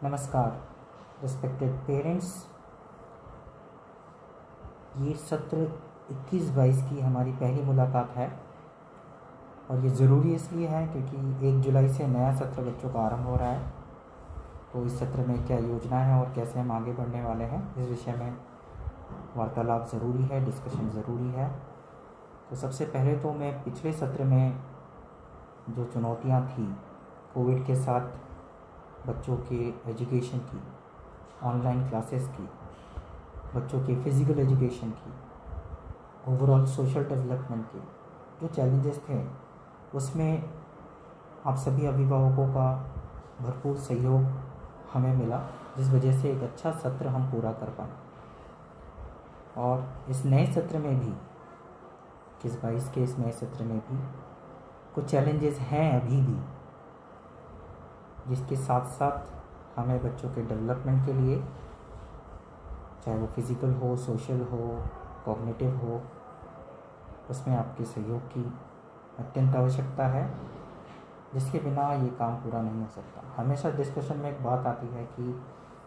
नमस्कार respected parents. ये सत्र 21-22 की हमारी पहली मुलाकात है और ये ज़रूरी इसलिए है क्योंकि 1 जुलाई से नया सत्र बच्चों का आरंभ हो रहा है। तो इस सत्र में क्या योजना है और कैसे हम आगे बढ़ने वाले हैं, इस विषय में वार्तालाप ज़रूरी है, डिस्कशन ज़रूरी है। तो सबसे पहले तो मैं पिछले सत्र में जो चुनौतियाँ थी कोविड के साथ बच्चों के एजुकेशन की, ऑनलाइन क्लासेस की, बच्चों के फिज़िकल एजुकेशन की, ओवरऑल सोशल डेवलपमेंट के जो चैलेंजेस थे उसमें आप सभी अभिभावकों का भरपूर सहयोग हमें मिला, जिस वजह से एक अच्छा सत्र हम पूरा कर पाए। और इस नए सत्र में भी 21-22 के इस नए सत्र में भी कुछ चैलेंजेस हैं अभी भी, जिसके साथ साथ हमें बच्चों के डेवलपमेंट के लिए, चाहे वो फिज़िकल हो, सोशल हो, कॉग्निटिव हो, उसमें आपके सहयोग की अत्यंत आवश्यकता है, जिसके बिना ये काम पूरा नहीं हो सकता। हमेशा डिस्कशन में एक बात आती है कि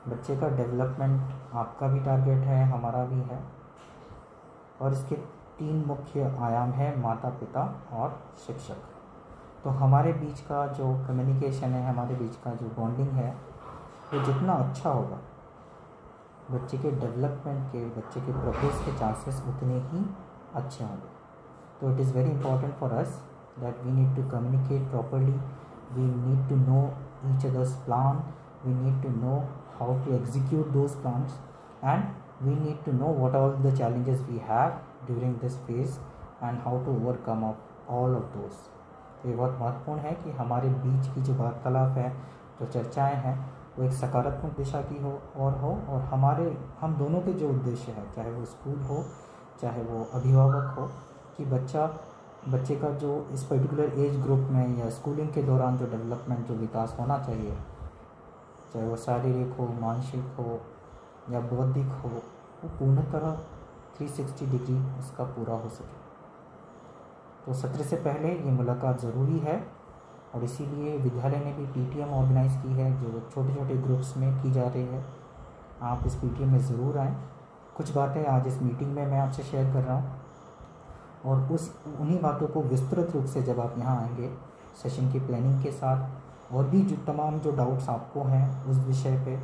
बच्चे का डेवलपमेंट आपका भी टारगेट है, हमारा भी है, और इसके 3 मुख्य आयाम हैं, माता पिता और शिक्षक। तो हमारे बीच का जो कम्युनिकेशन है, हमारे बीच का जो बॉन्डिंग है, वो जितना अच्छा होगा बच्चे के डेवलपमेंट के, बच्चे के प्रोग्रेस के चांसेस उतने ही अच्छे होंगे। तो it is very important for us that we need to communicate properly, we need to know each others plan, we need to know how to execute those plans, and we need to know what all the challenges we have during this phase and how to overcome all of those. तो ये बहुत महत्वपूर्ण है कि हमारे बीच की जो वार्तालाप है, जो चर्चाएं हैं, वो एक सकारात्मक दिशा की हो और हम दोनों के जो उद्देश्य है, चाहे वो स्कूल हो, चाहे वो अभिभावक हो, कि बच्चे का जो इस पर्टिकुलर एज ग्रुप में या स्कूलिंग के दौरान जो डेवलपमेंट, जो विकास होना चाहिए, चाहे वो शारीरिक हो, मानसिक हो या बौद्धिक हो, वो पूर्णतः 360 डिग्री उसका पूरा हो सके। तो सत्र से पहले ये मुलाकात ज़रूरी है और इसीलिए विद्यालय ने भी पीटीएम ऑर्गेनाइज़ की है, जो छोटे छोटे ग्रुप्स में की जा रही है। आप इस पीटीएम में ज़रूर आएँ। कुछ बातें आज इस मीटिंग में मैं आपसे शेयर कर रहा हूँ और उन्हीं बातों को विस्तृत रूप से जब आप यहाँ आएंगे सेशन की प्लानिंग के साथ, और भी जो तमाम जो डाउट्स आपको हैं उस विषय पे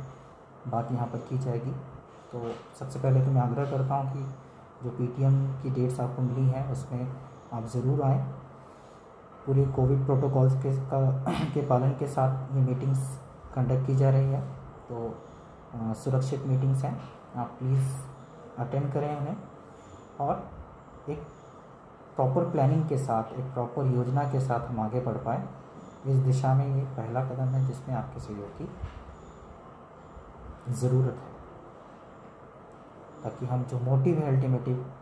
बात यहाँ पर की जाएगी। तो सबसे पहले तो मैं आग्रह करता हूँ कि जो पीटीएम की डेट्स आपको मिली हैं उसमें आप ज़रूर आएँ। पूरे कोविड प्रोटोकॉल्स के पालन के साथ ये मीटिंग्स कंडक्ट की जा रही है, तो सुरक्षित मीटिंग्स हैं, आप प्लीज़ अटेंड करें उन्हें और एक प्रॉपर प्लानिंग के साथ, एक प्रॉपर योजना के साथ हम आगे बढ़ पाए। इस दिशा में ये पहला कदम है जिसमें आपके सहयोग की ज़रूरत है, ताकि हम जो मोटिव है,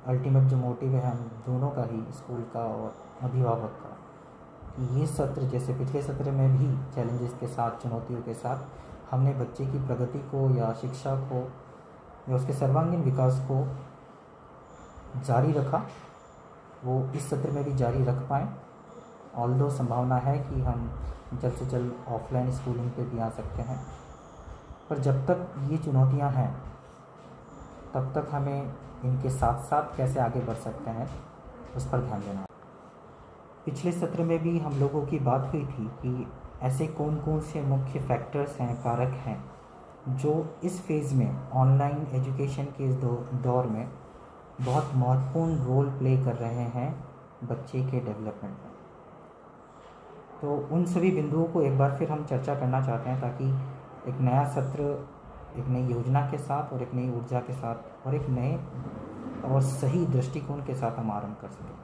अल्टीमेट जो मोटिव है हम दोनों का ही, स्कूल का और अभिभावक का, कि ये सत्र जैसे पिछले सत्र में भी चैलेंजेस के साथ, चुनौतियों के साथ हमने बच्चे की प्रगति को या शिक्षा को या उसके सर्वांगीण विकास को जारी रखा, वो इस सत्र में भी जारी रख पाएँ। ऑल्दो संभावना है कि हम जल्द से जल्द ऑफलाइन स्कूलिंग पे भी आ सकते हैं, पर जब तक ये चुनौतियां हैं तब तक हमें इनके साथ साथ कैसे आगे बढ़ सकते हैं उस पर ध्यान देना। पिछले सत्र में भी हम लोगों की बात हुई थी कि ऐसे कौन कौन से मुख्य फैक्टर्स हैं, कारक हैं, जो इस फेज़ में ऑनलाइन एजुकेशन के इस दौर में बहुत महत्वपूर्ण रोल प्ले कर रहे हैं बच्चे के डेवलपमेंट में। तो उन सभी बिंदुओं को एक बार फिर हम चर्चा करना चाहते हैं, ताकि एक नया सत्र एक नई योजना के साथ और एक नई ऊर्जा के साथ और एक नए और सही दृष्टिकोण के साथ हम आरंभ कर सकें।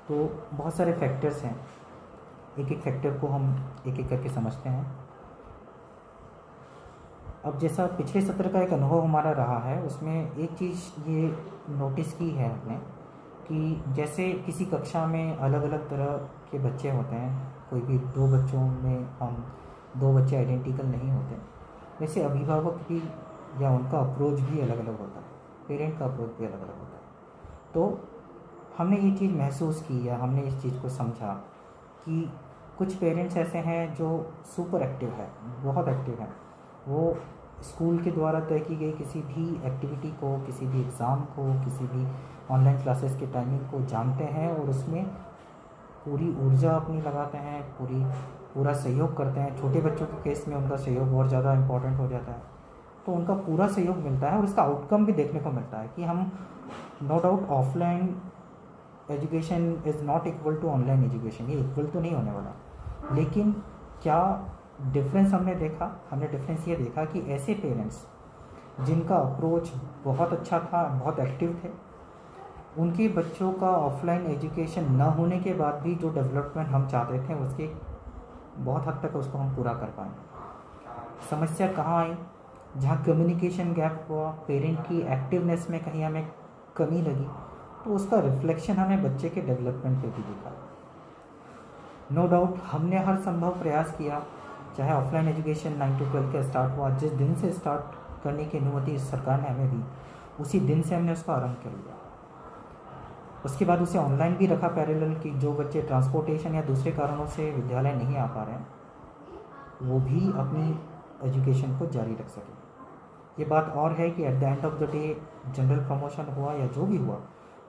तो बहुत सारे फैक्टर्स हैं, एक एक फैक्टर को हम एक एक करके समझते हैं। अब जैसा पिछले सत्र का एक अनुभव हमारा रहा है, उसमें एक चीज़ ये नोटिस की है हमने कि जैसे किसी कक्षा में अलग अलग तरह के बच्चे होते हैं, कोई भी 2 बच्चों में हम 2 बच्चे आइडेंटिकल नहीं होते, वैसे अभिभावक भी या उनका अप्रोच भी अलग अलग होता है, पेरेंट का अप्रोच भी अलग अलग होता है। तो हमने ये चीज़ महसूस की या हमने इस चीज़ को समझा कि कुछ पेरेंट्स ऐसे हैं जो सुपर एक्टिव है, बहुत एक्टिव हैं, वो स्कूल के द्वारा तय की गई किसी भी एक्टिविटी को, किसी भी एग्ज़ाम को, किसी भी ऑनलाइन क्लासेस के टाइमिंग को जानते हैं और उसमें पूरी ऊर्जा अपनी लगाते हैं, पूरा सहयोग करते हैं। छोटे बच्चों के केस में उनका सहयोग और ज़्यादा इम्पोर्टेंट हो जाता है, तो उनका पूरा सहयोग मिलता है और इसका आउटकम भी देखने को मिलता है कि हम no doubt offline education is not equal to online education, ये इक्वल तो नहीं होने वाला, लेकिन क्या डिफरेंस हमने डिफरेंस ये देखा कि ऐसे पेरेंट्स जिनका अप्रोच बहुत अच्छा था, बहुत एक्टिव थे, उनके बच्चों का ऑफलाइन एजुकेशन न होने के बाद भी जो डेवलपमेंट हम चाहते थे उसके बहुत हद तक उसको हम पूरा कर पाए। समस्या कहाँ आई? जहाँ कम्युनिकेशन गैप हुआ, पेरेंट की एक्टिवनेस में कहीं हमें कमी लगी, तो उसका रिफ्लेक्शन हमें बच्चे के डेवलपमेंट पे भी दिखा। नो डाउट हमने हर संभव प्रयास किया, चाहे ऑफलाइन एजुकेशन 9 to 12 का स्टार्ट हुआ, जिस दिन से स्टार्ट करने की अनुमति सरकार ने हमें दी, उसी दिन से हमने उसका आरंभ कर लिया। उसके बाद उसे ऑनलाइन भी रखा पैरेलल, कि जो बच्चे ट्रांसपोर्टेशन या दूसरे कारणों से विद्यालय नहीं आ पा रहे हैं, वो भी अपनी एजुकेशन को जारी रख सके। ये बात और है कि at the end of the day general promotion हुआ या जो भी हुआ,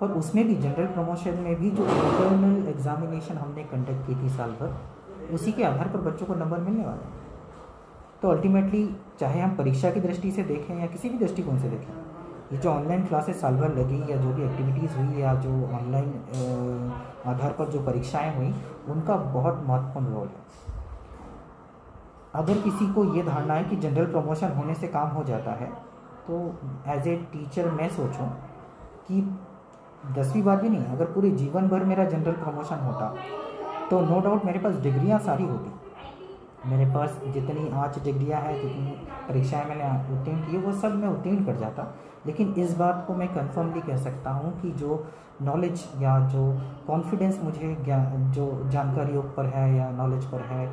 और उसमें भी जनरल प्रमोशन में भी जो इंटरनल एग्जामिनेशन हमने कंडक्ट की थी साल भर, उसी के आधार पर बच्चों को नंबर मिलने वाले हैं। तो अल्टीमेटली चाहे हम परीक्षा की दृष्टि से देखें या किसी भी दृष्टिकोण से देखें, ये जो ऑनलाइन क्लासेस साल भर लगी या जो भी एक्टिविटीज़ हुई या जो ऑनलाइन आधार पर जो परीक्षाएं हुई, उनका बहुत महत्वपूर्ण रोल है। अगर किसी को ये धारणा है कि जनरल प्रमोशन होने से काम हो जाता है, तो एज ए टीचर मैं सोचूं कि 10वीं बार भी नहीं, अगर पूरे जीवन भर मेरा जनरल प्रमोशन होता तो नो डाउट मेरे पास डिग्रियां सारी होती। मेरे पास जितनी 8 डिग्रियां हैं, जितनी परीक्षाएं मैंने उत्तीर्ण की, वो सब मैं उत्तीर्ण कर जाता। लेकिन इस बात को मैं कन्फर्मली कह सकता हूँ कि जो नॉलेज या जो कॉन्फिडेंस मुझे जो जानकारियों पर है या नॉलेज पर है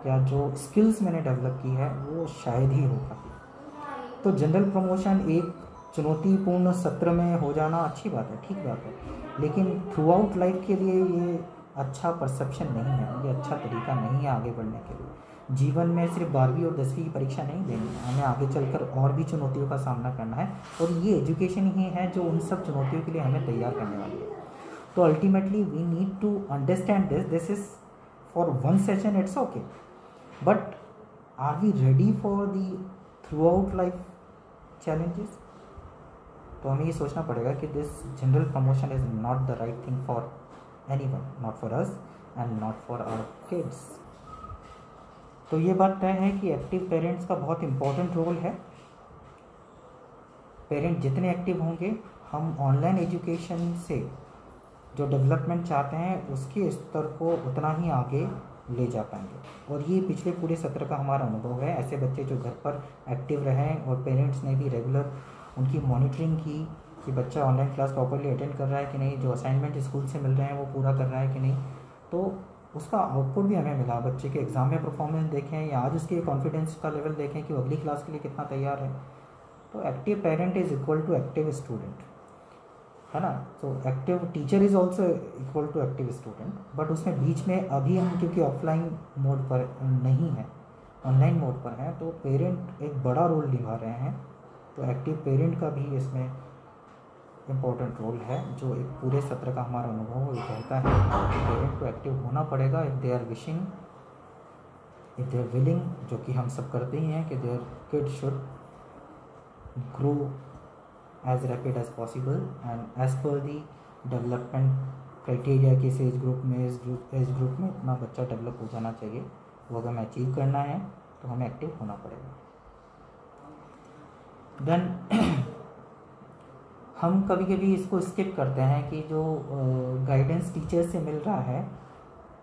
या जो स्किल्स मैंने डेवलप की है, वो शायद ही हो पाती। तो जनरल प्रमोशन एक चुनौतीपूर्ण सत्र में हो जाना अच्छी बात है, ठीक बात है, लेकिन थ्रू आउट लाइफ के लिए ये अच्छा परसेप्शन नहीं है, ये अच्छा तरीका नहीं है आगे बढ़ने के लिए। जीवन में सिर्फ 12वीं और 10वीं की परीक्षा नहीं देनी है, हमें आगे चलकर और भी चुनौतियों का सामना करना है, और ये एजुकेशन ही है जो उन सब चुनौतियों के लिए हमें तैयार करने वाली है। तो ultimately we need to understand this is for one session, it's okay, but are we ready for the throughout life challenges? तो हमें ये सोचना पड़ेगा कि this general promotion is not the right thing for anyone, not for us and not for our kids. तो ये बात तय है कि एक्टिव पेरेंट्स का बहुत इम्पोर्टेंट रोल है। पेरेंट जितने एक्टिव होंगे, हम ऑनलाइन एजुकेशन से जो डेवलपमेंट चाहते हैं उसके स्तर को उतना ही आगे ले जा पाएंगे। और ये पिछले पूरे सत्र का हमारा अनुभव है। ऐसे बच्चे जो घर पर एक्टिव रहें और पेरेंट्स ने भी रेगुलर उनकी मॉनिटरिंग की कि बच्चा ऑनलाइन क्लास प्रॉपर्ली अटेंड कर रहा है कि नहीं, जो असाइनमेंट स्कूल से मिल रहे हैं वो पूरा कर रहा है कि नहीं, तो उसका आउटपुट भी हमें मिला। बच्चे के एग्ज़ाम में परफॉर्मेंस देखें या आज उसके कॉन्फिडेंस का लेवल देखें कि वो अगली क्लास के लिए कितना तैयार है। तो active parent is equal to active student, है ना। तो active teacher is also equal to active student, but उसमें बीच में अभी हम क्योंकि ऑफलाइन मोड पर नहीं है, ऑनलाइन मोड पर हैं, तो पेरेंट एक बड़ा रोल निभा रहे हैं। तो एक्टिव पेरेंट का भी इसमें इम्पोर्टेंट रोल है, जो एक पूरे सत्र का हमारा अनुभव ये कहता है कि पेरेंट को एक्टिव होना पड़ेगा if they are wishing, if they are willing, जो कि हम सब करते ही हैं कि their kid should grow as rapid as possible and as per the development criteria कि इस एज ग्रुप में इतना बच्चा डेवलप हो जाना चाहिए। वो अगर हमें अचीव करना है तो हमें एक्टिव होना पड़ेगा। देन हम कभी कभी इसको स्किप करते हैं कि जो गाइडेंस टीचर से मिल रहा है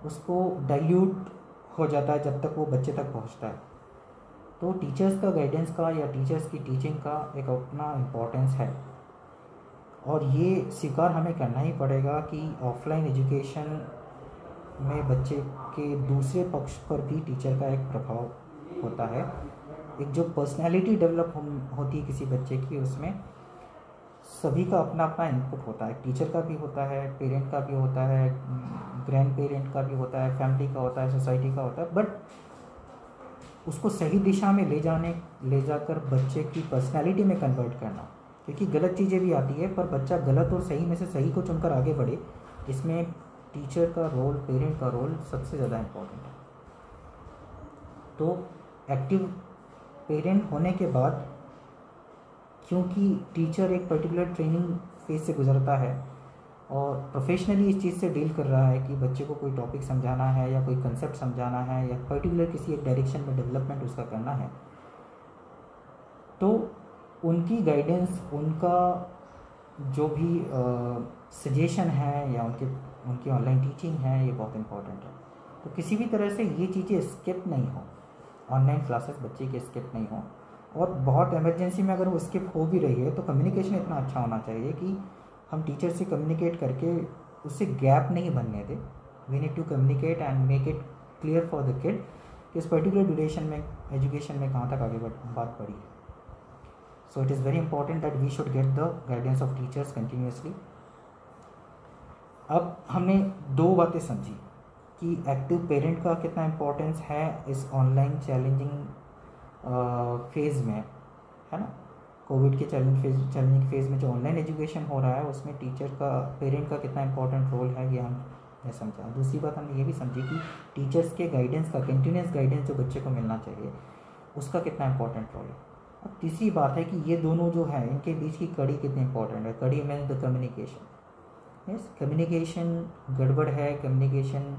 उसको डाइल्यूट हो जाता है जब तक वो बच्चे तक पहुंचता है। तो टीचर्स का गाइडेंस का या टीचर्स की टीचिंग का एक अपना इम्पोर्टेंस है, और ये स्वीकार हमें करना ही पड़ेगा कि ऑफलाइन एजुकेशन में बच्चे के दूसरे पक्ष पर भी टीचर का एक प्रभाव होता है। एक जो पर्सनैलिटी डेवलप होती है किसी बच्चे की, उसमें सभी का अपना अपना इनपुट होता है। टीचर का भी होता है, पेरेंट का भी होता है, ग्रैंड पेरेंट का भी होता है, फैमिली का होता है, सोसाइटी का होता है, बट उसको सही दिशा में ले जाकर बच्चे की पर्सनैलिटी में कन्वर्ट करना, क्योंकि गलत चीज़ें भी आती है पर बच्चा गलत और सही में से सही को चुनकर आगे बढ़े, इसमें टीचर का रोल, पेरेंट का रोल सबसे ज़्यादा इम्पोर्टेंट है। तो एक्टिव पेरेंट होने के बाद, क्योंकि टीचर एक पर्टिकुलर ट्रेनिंग फेज से गुजरता है और प्रोफेशनली इस चीज़ से डील कर रहा है कि बच्चे को कोई टॉपिक समझाना है या कोई कंसेप्ट समझाना है या पर्टिकुलर किसी एक डायरेक्शन में डेवलपमेंट उसका करना है, तो उनकी गाइडेंस, उनका जो भी सजेशन है या उनकी ऑनलाइन टीचिंग है, ये बहुत इंपॉर्टेंट है। तो किसी भी तरह से ये चीज़ें स्किप नहीं हो, ऑनलाइन क्लासेस बच्चे की स्किप नहीं हो, और बहुत इमरजेंसी में अगर वो स्किप हो भी रही है तो कम्युनिकेशन इतना अच्छा होना चाहिए कि हम टीचर से कम्युनिकेट करके उससे गैप नहीं बनने दें। We need to communicate and make it clear for the kid कि इस पर्टिकुलर ड्यूरेशन में एजुकेशन में कहाँ तक आगे बात बढ़ी है। So it is very important that we should get the guidance of teachers continuously. अब हमने दो बातें समझी कि एक्टिव पेरेंट का कितना इम्पोर्टेंस है इस ऑनलाइन चैलेंजिंग फेज़ में, है ना। कोविड के चैलेंजिंग फेज़ में जो ऑनलाइन एजुकेशन हो रहा है उसमें टीचर का, पेरेंट का कितना इंपॉर्टेंट रोल है, ये हमने समझा। दूसरी बात हमने ये भी समझी कि टीचर्स के गाइडेंस का, कंटिन्यूस गाइडेंस जो बच्चे को मिलना चाहिए, उसका कितना इंपॉर्टेंट रोल है। अब तीसरी बात है कि ये दोनों जो है इनके बीच की कड़ी कितनी इंपॉर्टेंट है। कड़ी means the communication. Yes, communication गड़बड़ है, कम्युनिकेशन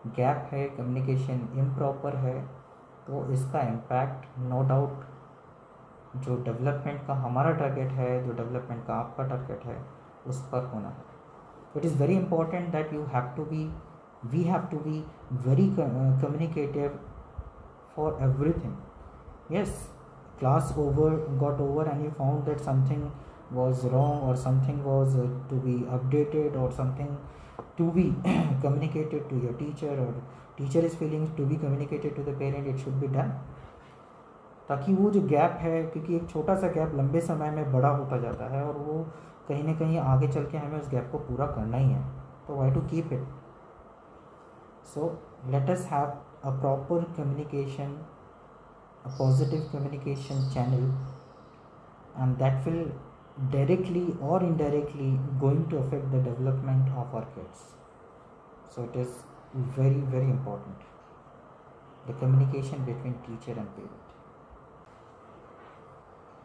गैप है, कम्युनिकेशन इम्प्रॉपर है, तो इसका इम्पैक्ट नो डाउट जो डेवलपमेंट का हमारा टारगेट है, जो डेवलपमेंट का आपका टारगेट है, उस पर होना है। It is very important that we have to be very communicative for everything. Yes, class got over and you found that something was wrong or something was to be updated or something to be communicated to your teacher, or teacher is feeling to be communicated to the parent, it should be done, ताकि वो जो gap है, क्योंकि एक छोटा सा gap लंबे समय में बड़ा होता जाता है और वो कहीं ना कहीं आगे चल के हमें उस गैप को पूरा करना ही है, तो why to keep it. So let us have a proper communication, a positive communication channel, and that will directly or indirectly going to affect the development of our kids. So it is very, very important, the communication between teacher and parent.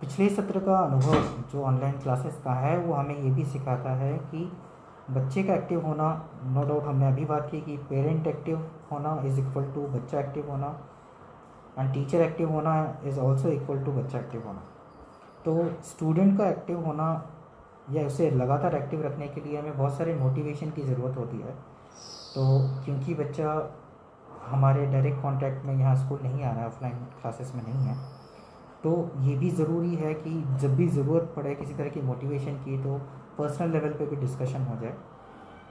पिछले सत्र का अनुभव जो online classes का है वो हमें ये भी सिखाता है कि बच्चे का एक्टिव होना, नो डाउट हमने अभी बात की कि पेरेंट एक्टिव होना इज़ इक्वल टू बच्चा एक्टिव होना, एंड टीचर एक्टिव होना इज़ ऑल्सो इक्वल टू बच्चा एक्टिव होना। तो स्टूडेंट का एक्टिव होना या उसे लगातार एक्टिव रखने के लिए हमें बहुत सारे मोटिवेशन की ज़रूरत होती है। तो क्योंकि बच्चा हमारे डायरेक्ट कांटेक्ट में यहाँ स्कूल नहीं आ रहा है, ऑफलाइन क्लासेस में नहीं है, तो ये भी ज़रूरी है कि जब भी ज़रूरत पड़े किसी तरह की मोटिवेशन की, तो पर्सनल लेवल पे भी डिस्कशन हो जाए,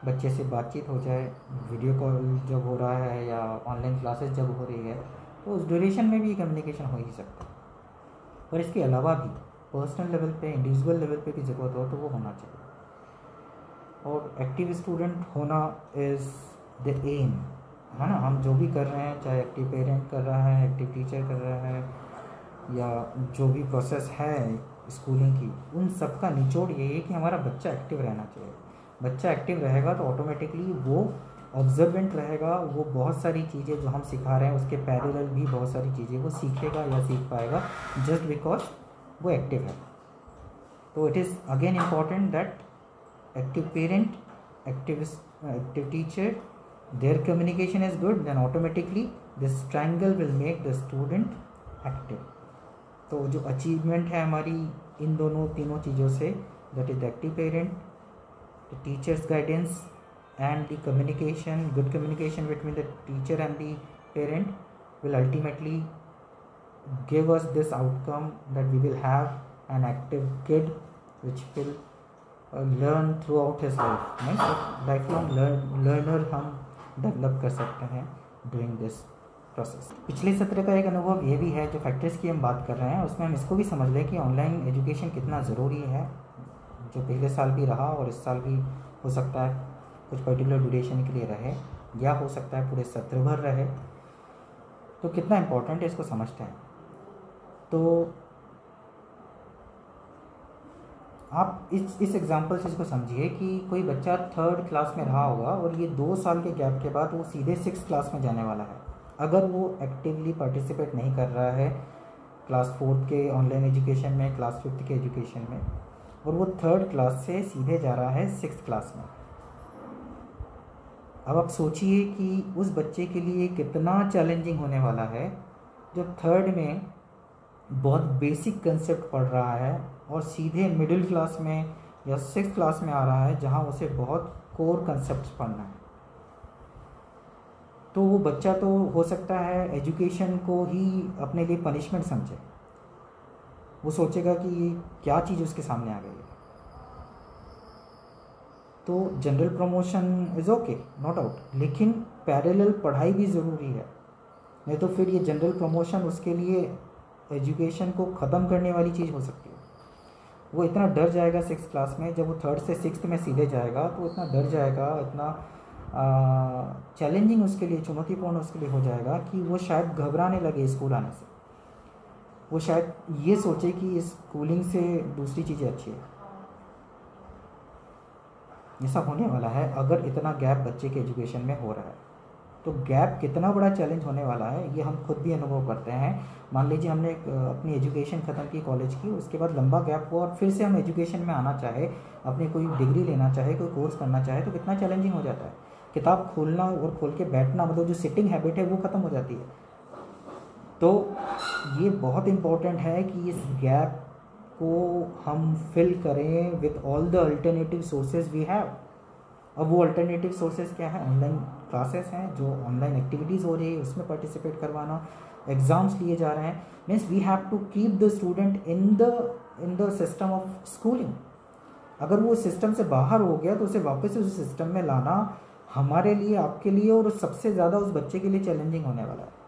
बच्चे से बातचीत हो जाए, वीडियो कॉल जब हो रहा है या ऑनलाइन क्लासेस जब हो रही है, तो उस ड्यूरेशन में भी कम्युनिकेशन हो ही सकता है। और इसके अलावा भी पर्सनल लेवल पे, इंडिविजुअल लेवल पे भी ज़रूरत हो तो वो होना चाहिए। और एक्टिव स्टूडेंट होना इज़ द एम, है ना। हम जो भी कर रहे हैं, चाहे एक्टिव पेरेंट कर रहा है, एक्टिव टीचर कर रहा है, या जो भी प्रोसेस है स्कूलिंग की, उन सब का निचोड़ ये है कि हमारा बच्चा एक्टिव रहना चाहिए। बच्चा एक्टिव रहेगा तो ऑटोमेटिकली वो ऑब्जर्वेंट रहेगा, वो बहुत सारी चीज़ें जो हम सिखा रहे हैं उसके पैरेलल भी बहुत सारी चीज़ें वो सीखेगा या सीख पाएगा, जस्ट बिकॉज वो एक्टिव है। तो it is again important that active parent, active teacher, their communication is good, then automatically this triangle will make the student active. तो जो अचीवमेंट है हमारी इन तीनों चीज़ों से, that is the active parent, the teachers guidance, and the communication, good communication between the teacher and the parent will ultimately give us this outcome that we will have an active kid which will learn throughout his life, right? So lifelong learner हम develop कर सकते हैं doing this process। पिछले सत्र का एक अनुभव ये भी है, जो फैक्टर्स की हम बात कर रहे हैं उसमें हम इसको भी समझ लें कि ऑनलाइन एजुकेशन कितना ज़रूरी है, जो पिछले साल भी रहा और इस साल भी हो सकता है कुछ पर्टिकुलर ड्यूरेशन के लिए रहे, या हो सकता है पूरे सत्र भर रहे। तो कितना इम्पोर्टेंट है इसको समझते हैं। तो आप इस एग्जांपल से इसको समझिए कि कोई बच्चा 3rd क्लास में रहा होगा और ये 2 साल के गैप के बाद वो सीधे 6th क्लास में जाने वाला है। अगर वो एक्टिवली पार्टिसिपेट नहीं कर रहा है क्लास 4th के ऑनलाइन एजुकेशन में, क्लास 5th के एजुकेशन में, और वो 3rd क्लास से सीधे जा रहा है 6th क्लास में, अब आप सोचिए कि उस बच्चे के लिए कितना चैलेंजिंग होने वाला है जो 3rd में बहुत बेसिक कंसेप्ट पढ़ रहा है और सीधे मिडिल क्लास में या 6th क्लास में आ रहा है जहां उसे बहुत कोर कंसेप्ट्स पढ़ना है। तो वो बच्चा तो हो सकता है एजुकेशन को ही अपने लिए पनिशमेंट समझे, वो सोचेगा कि ये क्या चीज़ उसके सामने आ गई है। तो general promotion is okay, not out, लेकिन पैरेलल पढ़ाई भी ज़रूरी है, नहीं तो फिर ये जनरल प्रमोशन उसके लिए एजुकेशन को ख़त्म करने वाली चीज़ हो सकती है। वो इतना डर जाएगा 6th क्लास में, जब वो 3rd से 6th में सीधे जाएगा तो इतना डर जाएगा, इतना चैलेंजिंग उसके लिए, चुनौतीपूर्ण उसके लिए हो जाएगा कि वो शायद घबराने लगे स्कूल आने से। वो शायद ये सोचे कि इस स्कूलिंग से दूसरी चीज़ें अच्छी है। ऐसा होने वाला है अगर इतना गैप बच्चे के एजुकेशन में हो रहा है। तो गैप कितना बड़ा चैलेंज होने वाला है ये हम खुद भी अनुभव करते हैं। मान लीजिए हमने अपनी एजुकेशन ख़त्म की कॉलेज की, उसके बाद लंबा गैप हुआ और फिर से हम एजुकेशन में आना चाहे, अपनी कोई डिग्री लेना चाहे, कोई कोर्स करना चाहे, तो कितना चैलेंजिंग हो जाता है। किताब खोलना और खोल के बैठना, मतलब जो सिटिंग हैबिट है वो ख़त्म हो जाती है। तो ये बहुत इम्पोर्टेंट है कि इस गैप को हम फिल करें with all the alternative sources we have. अब वो अल्टरनेटिव सोर्सेज क्या है? ऑनलाइन क्लासेस हैं, जो ऑनलाइन एक्टिविटीज़ हो रही है उसमें पार्टिसिपेट करवाना, एग्ज़ाम्स लिए जा रहे हैं। Means we have to keep the student in the system of schooling. अगर वो सिस्टम से बाहर हो गया तो उसे वापस उस सिस्टम में लाना हमारे लिए, आपके लिए और सबसे ज़्यादा उस बच्चे के लिए चैलेंजिंग होने वाला है।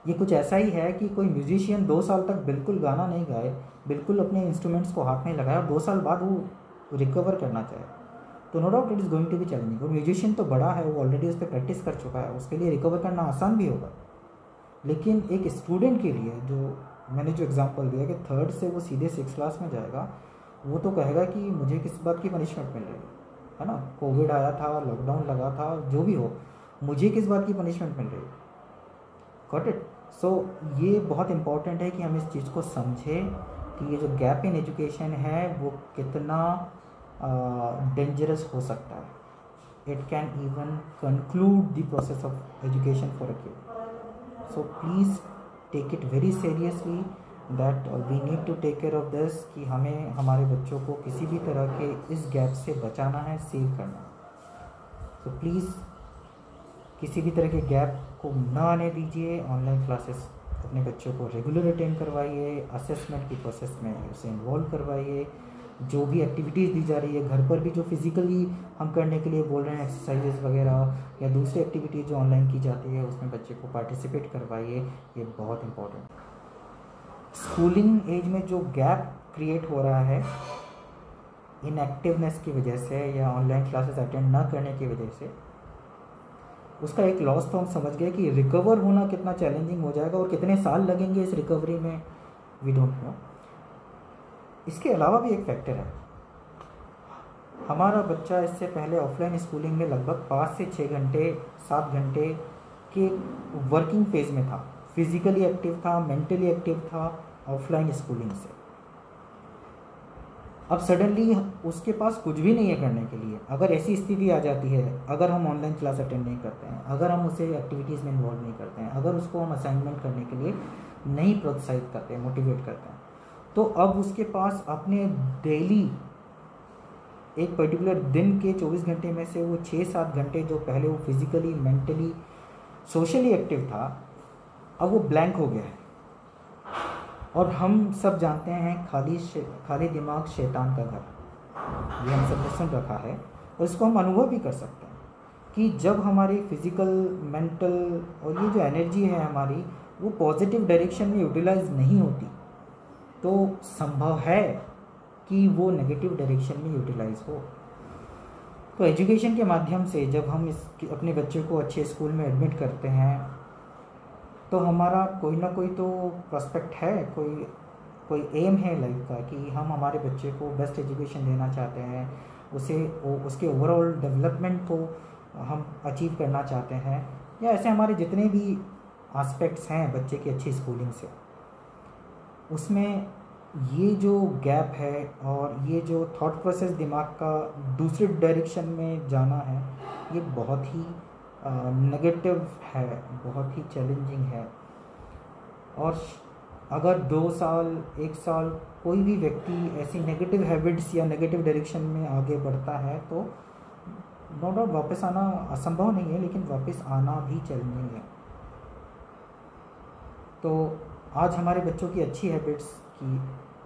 ये कुछ ऐसा ही है कि कोई म्यूजिशियन 2 साल तक बिल्कुल गाना नहीं गाए, बिल्कुल अपने इंस्ट्रूमेंट्स को हाथ नहीं लगाया और 2 साल बाद वो रिकवर करना चाहे, तो no doubt it is going to be challenging. और म्यूजिशियन तो बड़ा है, वो ऑलरेडी उस पर प्रैक्टिस कर चुका है, उसके लिए रिकवर करना आसान भी होगा। लेकिन एक स्टूडेंट के लिए, जो मैंने जो एग्जांपल दिया कि 3rd से वो सीधे 6th क्लास में जाएगा, वो तो कहेगा कि मुझे किस बात की पनिशमेंट मिल रही है ना, कोविड आया था, लॉकडाउन लगा था, जो भी हो, मुझे किस बात की पनिशमेंट मिल रही है। Got it? सो ये बहुत इम्पॉर्टेंट है कि हम इस चीज़ को समझें कि ये जो गैप इन एजुकेशन है वो कितना डेंजरस हो सकता है। It can even conclude the process of education for a kid. So please take it very seriously that we need to take care of this, कि हमें हमारे बच्चों को किसी भी तरह के इस गैप से बचाना है, सेव करना है। तो प्लीज़ किसी भी तरह के गैप को न आने दीजिए। ऑनलाइन क्लासेस अपने बच्चों को रेगुलर अटेंड करवाइए, असेसमेंट की प्रोसेस में उसे इन्वॉल्व करवाइए। जो भी एक्टिविटीज़ दी जा रही है घर पर भी, जो फिज़िकली हम करने के लिए बोल रहे हैं, एक्सरसाइजेस वगैरह या दूसरी एक्टिविटीज़ जो ऑनलाइन की जाती है, उसमें बच्चे को पार्टिसिपेट करवाइए। ये बहुत इम्पोर्टेंट है। स्कूलिंग एज में जो गैप क्रिएट हो रहा है इनएक्टिवनेस की वजह से या ऑनलाइन क्लासेस अटेंड न करने की वजह से, उसका एक लॉस तो हम समझ गए कि रिकवर होना कितना चैलेंजिंग हो जाएगा और कितने साल लगेंगे इस रिकवरी में, वी डोंट नो। इसके अलावा भी एक फैक्टर है, हमारा बच्चा इससे पहले ऑफलाइन स्कूलिंग में लगभग 5 से 6 घंटे 7 घंटे के वर्किंग फेज में था, फिजिकली एक्टिव था, मेंटली एक्टिव था ऑफलाइन स्कूलिंग से। अब सडनली उसके पास कुछ भी नहीं है करने के लिए। अगर ऐसी स्थिति आ जाती है, अगर हम ऑनलाइन क्लास अटेंड नहीं करते हैं, अगर हम उसे एक्टिविटीज़ में इन्वॉल्व नहीं करते हैं, अगर उसको हम असाइनमेंट करने के लिए नहीं प्रोत्साहित करते हैं, मोटिवेट करते हैं, तो अब उसके पास अपने डेली एक पर्टिकुलर दिन के 24 घंटे में से वो 6-7 घंटे जो पहले वो फिजिकली, मेंटली, सोशली एक्टिव था, अब वो ब्लैंक हो गया है। और हम सब जानते हैं खाली दिमाग शैतान का घर, ये हम सब ने सुन रखा है और इसको हम अनुभव भी कर सकते हैं कि जब हमारी फिजिकल, मेंटल और ये जो एनर्जी है हमारी, वो पॉजिटिव डायरेक्शन में यूटिलाइज नहीं होती, तो संभव है कि वो नेगेटिव डायरेक्शन में यूटिलाइज हो। तो एजुकेशन के माध्यम से जब हम अपने बच्चों को अच्छे स्कूल में एडमिट करते हैं, तो हमारा कोई ना कोई तो प्रोस्पेक्ट है, कोई कोई एम है लाइफ का कि हम हमारे बच्चे को बेस्ट एजुकेशन देना चाहते हैं, उसके ओवरऑल डेवलपमेंट को हम अचीव करना चाहते हैं, या ऐसे हमारे जितने भी एस्पेक्ट्स हैं बच्चे की अच्छी स्कूलिंग से, उसमें ये जो गैप है और ये जो थॉट प्रोसेस दिमाग का दूसरे डायरेक्शन में जाना है, ये बहुत ही नेगेटिव है, बहुत ही चैलेंजिंग है। और अगर 2 साल 1 साल कोई भी व्यक्ति ऐसी नेगेटिव हैबिट्स या नेगेटिव डायरेक्शन में आगे बढ़ता है तो नो डाउट वापस आना असंभव नहीं है, लेकिन वापस आना भी चैलेंजिंग है। तो आज हमारे बच्चों की अच्छी हैबिट्स की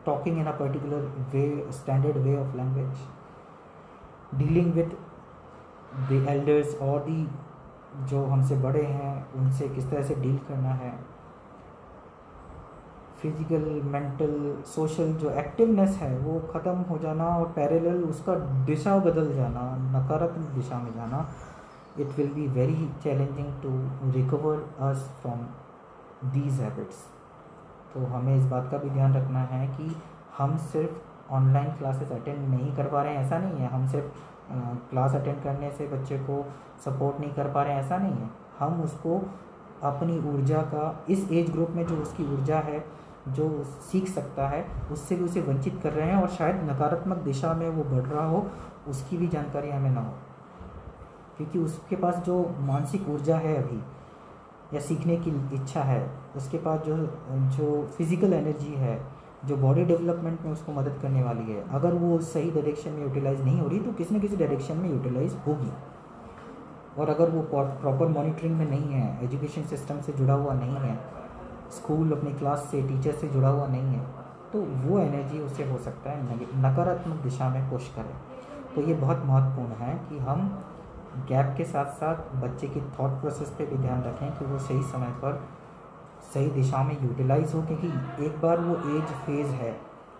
talking in a particular way, standard way of language, dealing with the elders और दी जो हमसे बड़े हैं उनसे किस तरह से डील करना है, फिजिकल मेंटल सोशल जो एक्टिवनेस है वो ख़त्म हो जाना और पैरेलल उसका दिशा बदल जाना, नकारात्मक दिशा में जाना, it will be very challenging to recover us from these habits. तो हमें इस बात का भी ध्यान रखना है कि हम सिर्फ ऑनलाइन क्लासेस अटेंड नहीं कर पा रहे हैं, ऐसा नहीं है। हम सिर्फ क्लास अटेंड करने से बच्चे को सपोर्ट नहीं कर पा रहे हैं, ऐसा नहीं है। हम उसको अपनी ऊर्जा का इस एज ग्रुप में जो उसकी ऊर्जा है, जो सीख सकता है, उससे भी उसे वंचित कर रहे हैं और शायद नकारात्मक दिशा में वो बढ़ रहा हो, उसकी भी जानकारी हमें ना हो, क्योंकि उसके पास जो मानसिक ऊर्जा है अभी या सीखने की इच्छा है, उसके पास जो फिज़िकल एनर्जी है, जो बॉडी डेवलपमेंट में उसको मदद करने वाली है, अगर वो सही डायरेक्शन में यूटिलाइज़ नहीं हो रही तो किसी न किसी डायरेक्शन में यूटिलाइज़ होगी। और अगर वो प्रॉपर मॉनिटरिंग में नहीं है, एजुकेशन सिस्टम से जुड़ा हुआ नहीं है, स्कूल अपनी क्लास से टीचर से जुड़ा हुआ नहीं है, तो वो एनर्जी उसे हो सकता है नकारात्मक दिशा में पुश करे। तो ये बहुत महत्वपूर्ण है कि हम गैप के साथ साथ बच्चे की थॉट प्रोसेस पे भी ध्यान रखें कि वो सही समय पर सही दिशा में यूटिलाइज़ हो, क्योंकि एक बार वो एज फेज़ है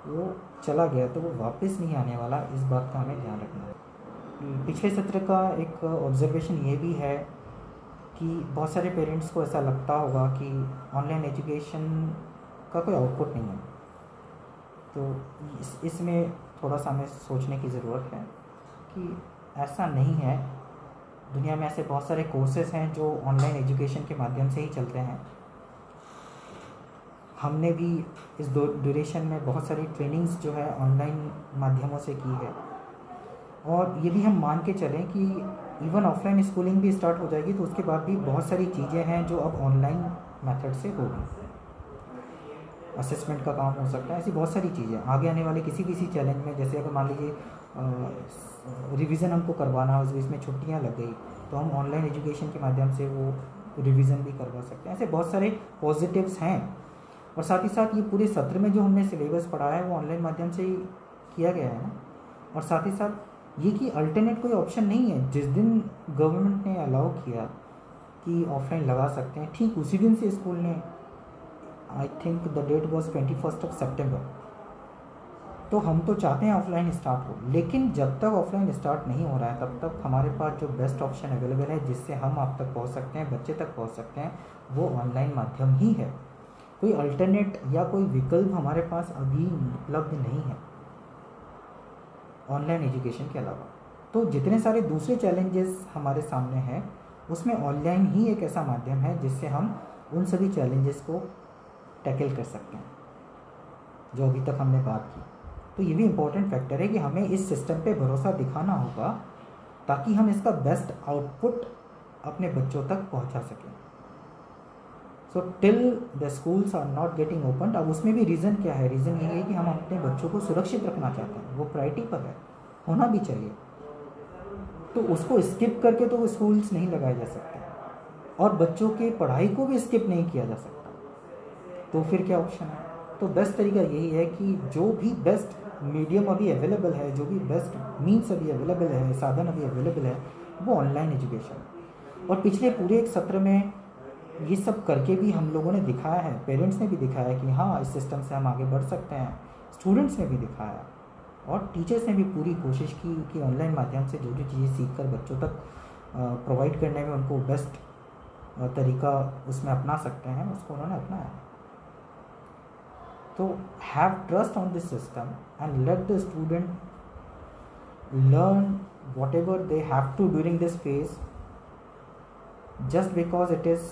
वो चला गया तो वो वापस नहीं आने वाला, इस बात का हमें ध्यान रखना है। पिछले सत्र का एक ऑब्जर्वेशन ये भी है कि बहुत सारे पेरेंट्स को ऐसा लगता होगा कि ऑनलाइन एजुकेशन का कोई आउटपुट नहीं है, तो इसमें थोड़ा सा हमें सोचने की ज़रूरत है कि ऐसा नहीं है। दुनिया में ऐसे बहुत सारे कोर्सेज़ हैं जो ऑनलाइन एजुकेशन के माध्यम से ही चलते हैं। हमने भी इस ड्यूरेशन में बहुत सारी ट्रेनिंग्स जो है ऑनलाइन माध्यमों से की है, और ये भी हम मान के चलें कि इवन ऑफलाइन स्कूलिंग भी स्टार्ट हो जाएगी तो उसके बाद भी बहुत सारी चीज़ें हैं जो अब ऑनलाइन मेथड से होगी। असेसमेंट का काम हो सकता है, ऐसी बहुत सारी चीज़ें आगे आने वाले किसी चैलेंज में, जैसे अगर मान लीजिए रिवीजन हमको करवाना है, उस बीच में छुट्टियां लग गई तो हम ऑनलाइन एजुकेशन के माध्यम से वो रिवीजन भी करवा सकते हैं। ऐसे बहुत सारे पॉजिटिव्स हैं। और साथ ही साथ ये पूरे सत्र में जो हमने सिलेबस पढ़ा है वो ऑनलाइन माध्यम से ही किया गया है ना। और साथ ही साथ ये कि अल्टरनेट कोई ऑप्शन नहीं है। जिस दिन गवर्नमेंट ने अलाउ किया कि ऑफलाइन लगा सकते हैं, ठीक उसी दिन से स्कूल ने, I think the date was 21 सितंबर, तो हम तो चाहते हैं ऑफलाइन स्टार्ट हो, लेकिन जब तक ऑफलाइन स्टार्ट नहीं हो रहा है तब तक हमारे पास जो बेस्ट ऑप्शन अवेलेबल है जिससे हम आप तक पहुंच सकते हैं, बच्चे तक पहुंच सकते हैं, वो ऑनलाइन माध्यम ही है। कोई अल्टरनेट या कोई विकल्प हमारे पास अभी उपलब्ध नहीं है ऑनलाइन एजुकेशन के अलावा। तो जितने सारे दूसरे चैलेंजेस हमारे सामने हैं उसमें ऑनलाइन ही एक ऐसा माध्यम है जिससे हम उन सभी चैलेंजेस को टैकल कर सकते हैं जो अभी तक हमने बात की। तो ये भी इम्पोर्टेंट फैक्टर है कि हमें इस सिस्टम पे भरोसा दिखाना होगा ताकि हम इसका बेस्ट आउटपुट अपने बच्चों तक पहुंचा सकें। So till the schools are not getting open, अब उसमें भी रीज़न क्या है? रीज़न ये है कि हम अपने बच्चों को सुरक्षित रखना चाहते हैं, वो प्रायोरिटी पर है, होना भी चाहिए। तो उसको स्किप करके तो वो स्कूल्स नहीं लगाए जा सकते और बच्चों की पढ़ाई को भी स्किप नहीं किया जा सकता। तो फिर क्या ऑप्शन है? तो बेस्ट तरीका यही है कि जो भी बेस्ट मीडियम अभी अवेलेबल है, जो भी बेस्ट मीन्स अभी अवेलेबल है, साधन अभी अवेलेबल है, वो ऑनलाइन एजुकेशन। और पिछले पूरे एक सत्र में ये सब करके भी हम लोगों ने दिखाया है, पेरेंट्स ने भी दिखाया कि हाँ इस सिस्टम से हम आगे बढ़ सकते हैं, स्टूडेंट्स ने भी दिखाया और टीचर्स ने भी पूरी कोशिश की कि ऑनलाइन माध्यम से जो जो चीज़ें सीख कर बच्चों तक प्रोवाइड करने में उनको बेस्ट तरीका उसमें अपना सकते हैं, उसको उन्होंने अपनाया। तो have trust on this system and let the student learn whatever they have to during this phase, just because it is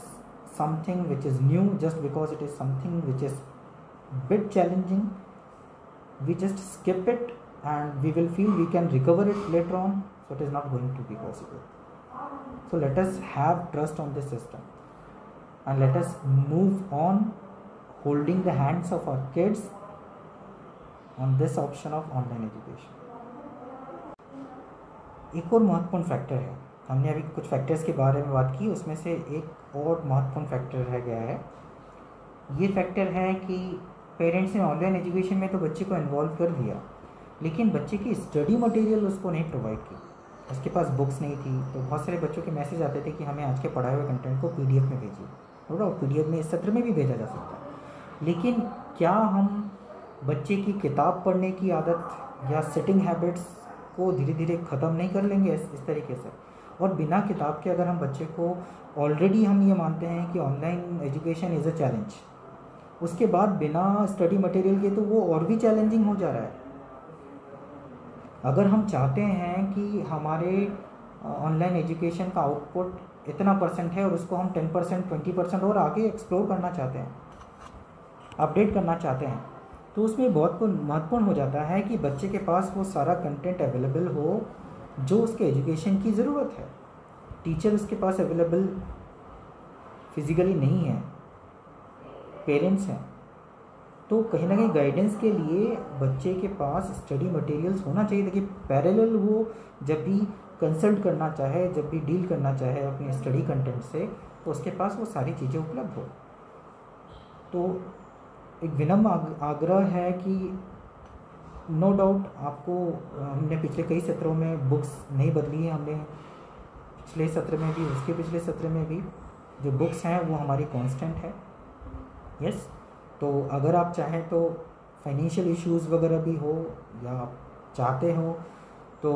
something which is new, just because it is something which is bit challenging, we just skip it and we will feel we can recover it later on, so it is not going to be possible. So let us have trust on this system and let us move on holding the hands of our kids on this option of online education. एक और महत्वपूर्ण factor है, हमने अभी कुछ factors के बारे में बात की, उसमें से एक और महत्वपूर्ण फैक्टर रह गया है। ये फैक्टर है कि पेरेंट्स ने ऑनलाइन एजुकेशन में तो बच्चे को इन्वॉल्व कर दिया, लेकिन बच्चे की स्टडी मटेरियल उसको नहीं प्रोवाइड की। उसके पास बुक्स नहीं थी, तो बहुत सारे बच्चों के मैसेज आते थे कि हमें आज के पढ़ाए हुए कंटेंट को PDF में भेजिए। थोड़ा PDF में इस सत्र में भी भेजा जा सकता है, लेकिन क्या हम बच्चे की किताब पढ़ने की आदत या सिटिंग हैबिट्स को धीरे धीरे ख़त्म नहीं कर लेंगे इस तरीके से? और बिना किताब के अगर हम बच्चे को, ऑलरेडी हम ये मानते हैं कि online education is a challenge, उसके बाद बिना स्टडी मटेरियल के तो वो और भी चैलेंजिंग हो जा रहा है। अगर हम चाहते हैं कि हमारे ऑनलाइन एजुकेशन का आउटपुट इतना % है और उसको हम 10% 20% और आगे एक्सप्लोर करना चाहते हैं, अपडेट करना चाहते हैं, तो उसमें बहुत महत्वपूर्ण हो जाता है कि बच्चे के पास वो सारा कंटेंट अवेलेबल हो जो उसके एजुकेशन की ज़रूरत है। टीचर उसके पास अवेलेबल फिज़िकली नहीं है, पेरेंट्स हैं, तो कहीं ना कहीं गाइडेंस के लिए बच्चे के पास स्टडी मटेरियल्स होना चाहिए ताकि पैरेलल वो जब भी कंसल्ट करना चाहे, जब भी डील करना चाहे अपने स्टडी कंटेंट से, तो उसके पास वो सारी चीज़ें उपलब्ध हो। तो एक विनम्र आग्रह है कि नो डाउट आपको, हमने पिछले कई सत्रों में बुक्स नहीं बदली है, हमने पिछले सत्र में भी, उसके पिछले सत्र में भी जो बुक्स हैं वो हमारी कांस्टेंट है। यस, तो अगर आप चाहें तो फाइनेंशियल इश्यूज़ वगैरह भी हो या आप चाहते हो तो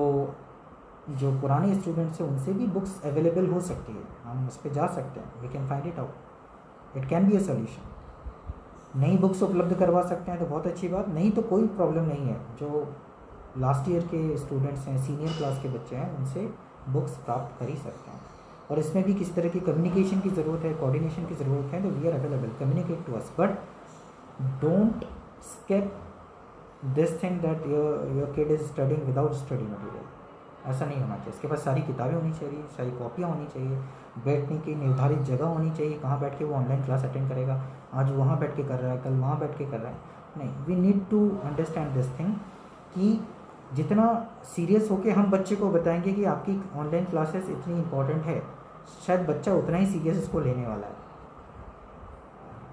जो पुराने स्टूडेंट्स हैं उनसे भी बुक्स अवेलेबल हो सकती है, हम उस पर जा सकते हैं, we can find it out, it can be a solution. नई बुक्स उपलब्ध करवा सकते हैं तो बहुत अच्छी बात, नहीं तो कोई प्रॉब्लम नहीं है। जो लास्ट ईयर के स्टूडेंट्स हैं, सीनियर क्लास के बच्चे हैं, उनसे बुक्स प्राप्त कर ही सकते हैं। और इसमें भी किसी तरह की कम्युनिकेशन की ज़रूरत है, कोऑर्डिनेशन की ज़रूरत है, तो we are available, communicate to us, but don't skip this thing that your kid is studying without study material. ऐसा नहीं होना चाहिए। इसके पास सारी किताबें होनी चाहिए, सारी कॉपियाँ होनी चाहिए, बैठने की निर्धारित जगह होनी चाहिए, कहाँ बैठ के वो ऑनलाइन क्लास अटेंड करेगा, आज वहाँ बैठ के कर रहा है, कल वहाँ बैठ के कर रहा है, नहीं। We need to understand this thing कि जितना सीरियस होके हम बच्चे को बताएंगे कि आपकी ऑनलाइन क्लासेस इतनी इंपॉर्टेंट है, शायद बच्चा उतना ही सीरियस इसको लेने वाला है।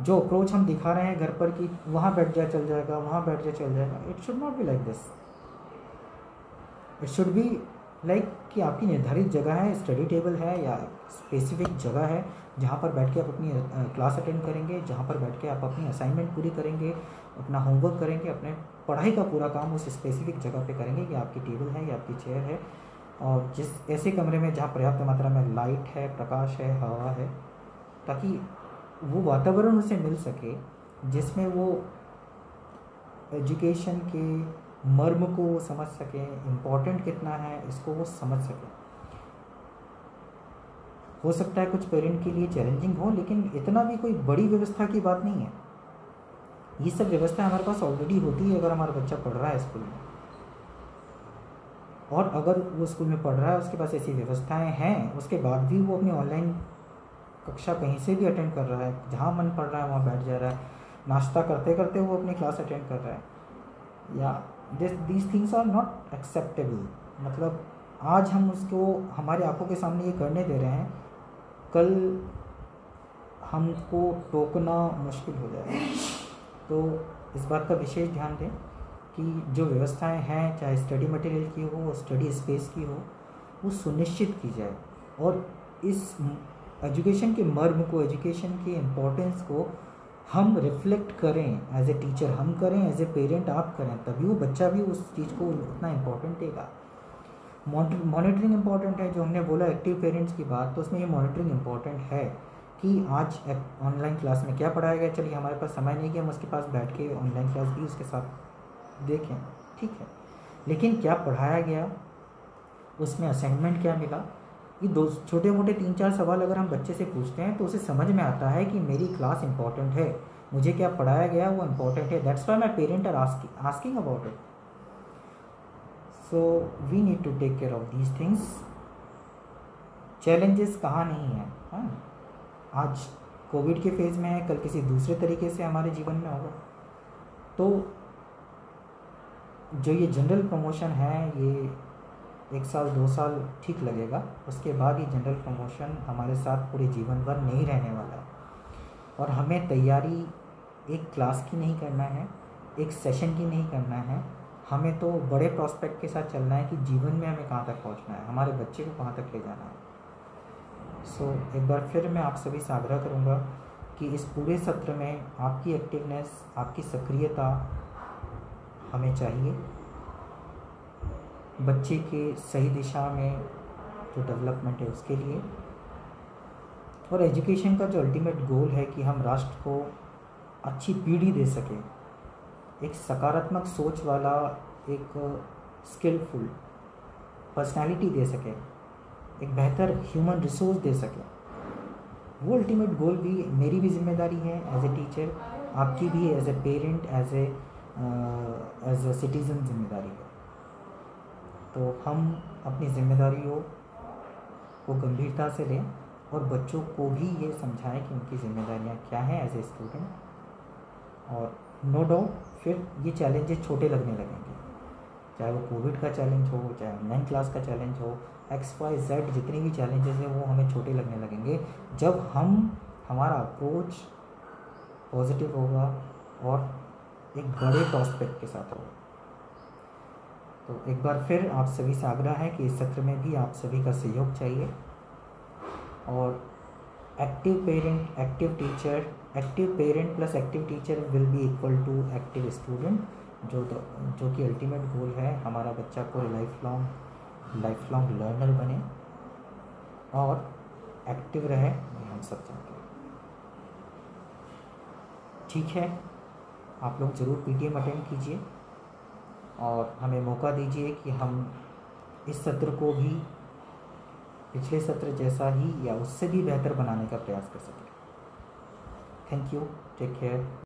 जो अप्रोच हम दिखा रहे हैं घर पर कि वहाँ बैठ जाए चल जाएगा, वहाँ बैठ जाए चल जाएगा, it should not be like this. It should be like कि आपकी निर्धारित जगह है, स्टडी टेबल है या स्पेसिफिक जगह है जहाँ पर बैठ के आप अपनी क्लास अटेंड करेंगे, जहाँ पर बैठ के आप अपनी असाइनमेंट पूरी करेंगे, अपना होमवर्क करेंगे, अपने पढ़ाई का पूरा काम उस स्पेसिफिक जगह पे करेंगे कि आपकी टेबल है या आपकी चेयर है, और जिस ऐसे कमरे में जहाँ पर्याप्त मात्रा में लाइट है, प्रकाश है, हवा है, ताकि वो वातावरण उसे मिल सके जिसमें वो एजुकेशन के मर्म को वो समझ सके, इम्पॉर्टेंट कितना है इसको वो समझ सके। हो सकता है कुछ पेरेंट के लिए चैलेंजिंग हो, लेकिन इतना भी कोई बड़ी व्यवस्था की बात नहीं है। ये सब व्यवस्था हमारे पास ऑलरेडी होती है अगर हमारा बच्चा पढ़ रहा है स्कूल में, और अगर वो स्कूल में पढ़ रहा है उसके पास ऐसी व्यवस्थाएं हैं, उसके बाद भी वो अपनी ऑनलाइन कक्षा कहीं से भी अटेंड कर रहा है, जहाँ मन पढ़ रहा है वहाँ बैठ जा रहा है, नाश्ता करते करते वो अपनी क्लास अटेंड कर रहा है, या these things are not acceptable. मतलब आज हम उसको हमारे आंखों के सामने ये करने दे रहे हैं, कल हमको टोकना मुश्किल हो जाएगा। तो इस बात का विशेष ध्यान दें कि जो व्यवस्थाएं हैं, चाहे स्टडी मटेरियल की हो, स्टडी स्पेस की हो, वो सुनिश्चित की जाए, और इस एजुकेशन के मर्म को, एजुकेशन की इम्पोर्टेंस को हम रिफ्लेक्ट करें एज ए टीचर, हम करें एज ए पेरेंट, आप करें, तभी वो बच्चा भी उस चीज़ को उतना इम्पोर्टेंट देगा। मॉनिटरिंग इम्पॉर्टेंट है, जो हमने बोला एक्टिव पेरेंट्स की बात, तो उसमें ये मॉनिटरिंग इम्पॉर्टेंट है कि आज ऑनलाइन क्लास में क्या पढ़ाया गया, चलिए हमारे पास समय नहीं कि हम उसके पास बैठ के ऑनलाइन क्लास भी उसके साथ देखें, ठीक है, लेकिन क्या पढ़ाया गया, उसमें असाइनमेंट क्या मिला, ये दो छोटे मोटे 3-4 सवाल अगर हम बच्चे से पूछते हैं तो उसे समझ में आता है कि मेरी क्लास इंपॉर्टेंट है, मुझे क्या पढ़ाया गया वो इम्पोर्टेंट है, that's why my parent are asking about it. So we need to take care of these things. Challenges कहाँ नहीं है, हाँ, आज कोविड के फेज़ में है, कल किसी दूसरे तरीके से हमारे जीवन में होगा. तो जो ये जनरल प्रमोशन है ये 1 साल 2 साल ठीक लगेगा, उसके बाद ये जनरल प्रमोशन हमारे साथ पूरे जीवन भर नहीं रहने वाला है. और हमें तैयारी एक क्लास की नहीं करना है, एक सेशन की नहीं करना है, हमें तो बड़े प्रॉस्पेक्ट के साथ चलना है कि जीवन में हमें कहाँ तक पहुँचना है, हमारे बच्चे को कहाँ तक ले जाना है. सो एक बार फिर मैं आप सभी से आग्रह करूँगा कि इस पूरे सत्र में आपकी एक्टिवनेस, आपकी सक्रियता हमें चाहिए, बच्चे के सही दिशा में जो डेवलपमेंट है उसके लिए. और एजुकेशन का जो अल्टीमेट गोल है कि हम राष्ट्र को अच्छी पीढ़ी दे सकें, एक सकारात्मक सोच वाला, एक स्किलफुल पर्सनालिटी दे सकें, एक बेहतर ह्यूमन रिसोर्स दे सकें, वो अल्टीमेट गोल भी मेरी भी जिम्मेदारी है एज ए टीचर, आपकी भी as a parent, as a citizen जिम्मेदारी है. तो हम अपनी जिम्मेदारियों को गंभीरता से लें और बच्चों को भी ये समझाएं कि उनकी जिम्मेदारियां क्या हैं एज ए स्टूडेंट. और नो डाउट फिर ये चैलेंजेस छोटे लगने लगेंगे, चाहे वो कोविड का चैलेंज हो, चाहे ऑनलाइन क्लास का चैलेंज हो, XYZ जितने भी चैलेंजेस हैं वो हमें छोटे लगने लगेंगे जब हमारा अप्रोच पॉजिटिव होगा और एक बड़े प्रॉस्पेक्ट के साथ होगा. तो एक बार फिर आप सभी से आग्रह है कि इस सत्र में भी आप सभी का सहयोग चाहिए. और active parent, active teacher, active parent plus active teacher will be equal to active student, जो कि अल्टीमेट गोल है हमारा बच्चा को लाइफ लॉन्ग लर्नर बने और एक्टिव रहे, हम सब चाहते हैं. ठीक है, आप लोग ज़रूर PTM अटेंड कीजिए और हमें मौका दीजिए कि हम इस सत्र को भी पिछले सत्र जैसा ही या उससे भी बेहतर बनाने का प्रयास कर सकें. Thank you, take care.